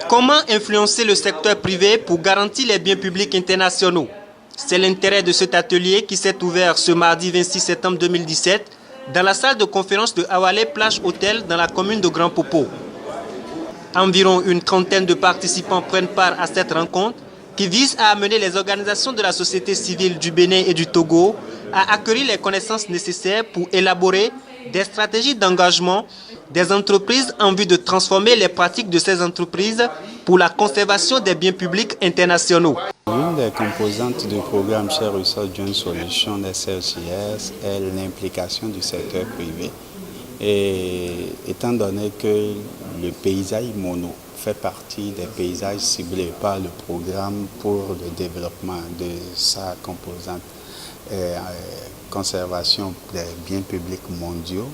Comment influencer le secteur privé pour garantir les biens publics internationaux? C'est l'intérêt de cet atelier qui s'est ouvert ce mardi 26 septembre 2017 dans la salle de conférence de Awalé Plage Hôtel dans la commune de Grand Popo. Environ une trentaine de participants prennent part à cette rencontre qui vise à amener les organisations de la société civile du Bénin et du Togo à acquérir les connaissances nécessaires pour élaborer des stratégies d'engagement des entreprises en vue de transformer les pratiques de ces entreprises pour la conservation des biens publics internationaux. L'une des composantes du programme Share Resource Joint Solution des CRJS est l'implication du secteur privé. Et étant donné que le paysage mono fait partie des paysages ciblés par le programme pour le développement de sa composante conservation des biens publics mondiaux,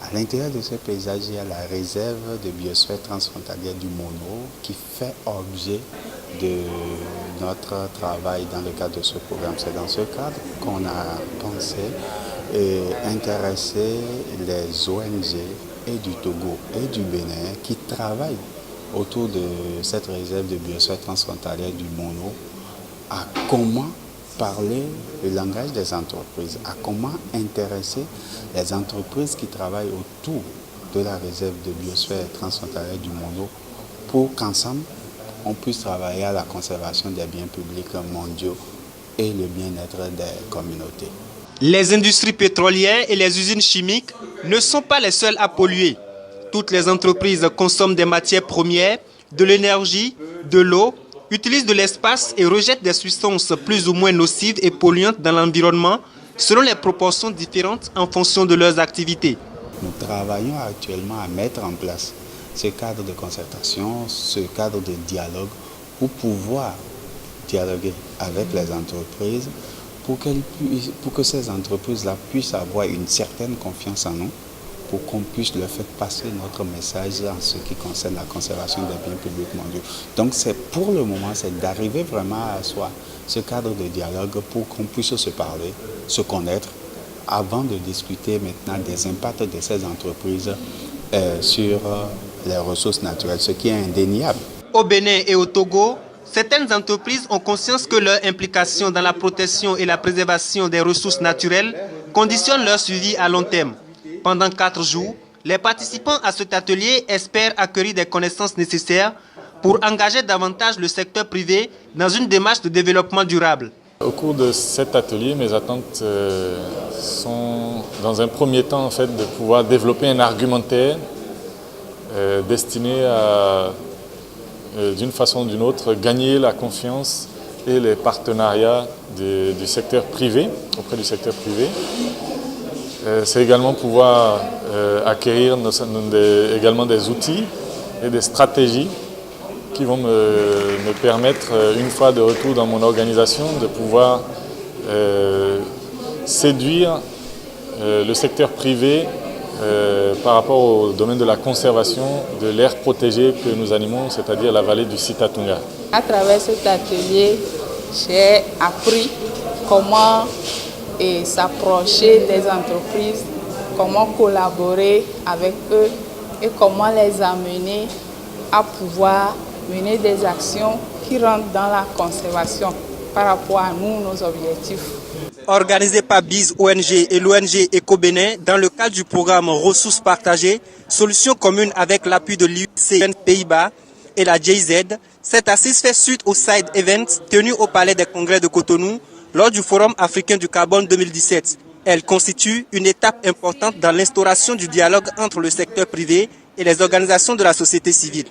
à l'intérieur de ce paysage, il y a la réserve de biosphère transfrontalière du Mono qui fait objet de notre travail dans le cadre de ce programme. C'est dans ce cadre qu'on a pensé intéresser les ONG et du Togo et du Bénin qui travaillent autour de cette réserve de biosphère transfrontalière du Mono à comment parler le langage des entreprises, à comment intéresser les entreprises qui travaillent autour de la réserve de biosphère transfrontalière du Mono pour qu'ensemble on puisse travailler à la conservation des biens publics mondiaux et le bien-être des communautés. Les industries pétrolières et les usines chimiques ne sont pas les seules à polluer. Toutes les entreprises consomment des matières premières, de l'énergie, de l'eau, utilisent de l'espace et rejettent des substances plus ou moins nocives et polluantes dans l'environnement selon les proportions différentes en fonction de leurs activités. Nous travaillons actuellement à mettre en place ce cadre de concertation, ce cadre de dialogue pour pouvoir dialoguer avec les entreprises pour que ces entreprises-là puissent avoir une certaine confiance en nous pour qu'on puisse leur faire passer notre message en ce qui concerne la conservation des biens publics mondiaux. Donc pour le moment, c'est d'arriver vraiment à soi ce cadre de dialogue pour qu'on puisse se parler, se connaître, avant de discuter maintenant des impacts de ces entreprises sur les ressources naturelles, ce qui est indéniable. Au Bénin et au Togo, certaines entreprises ont conscience que leur implication dans la protection et la préservation des ressources naturelles conditionne leur suivi à long terme. Pendant 4 jours, les participants à cet atelier espèrent acquérir des connaissances nécessaires pour engager davantage le secteur privé dans une démarche de développement durable. Au cours de cet atelier, mes attentes sont, dans un premier temps, en fait, de pouvoir développer un argumentaire destiné à, d'une façon ou d'une autre, gagner la confiance et les partenariats du secteur privé, auprès du secteur privé. C'est également pouvoir acquérir également des outils et des stratégies qui vont me permettre, une fois de retour dans mon organisation, de pouvoir séduire le secteur privé par rapport au domaine de la conservation de l'aire protégée que nous animons, c'est-à-dire la vallée du Sitatunga. À travers cet atelier, j'ai appris comment s'approcher des entreprises, comment collaborer avec eux et comment les amener à pouvoir mener des actions qui rentrent dans la conservation par rapport à nous, nos objectifs. Organisé par BIZ ONG et l'ONG Eco-Bénin dans le cadre du programme Ressources partagées, solutions communes avec l'appui de l'UICN Pays-Bas et la GIZ, cette assise fait suite au Side Event tenu au Palais des Congrès de Cotonou lors du Forum africain du carbone 2017. Elle constitue une étape importante dans l'instauration du dialogue entre le secteur privé et les organisations de la société civile.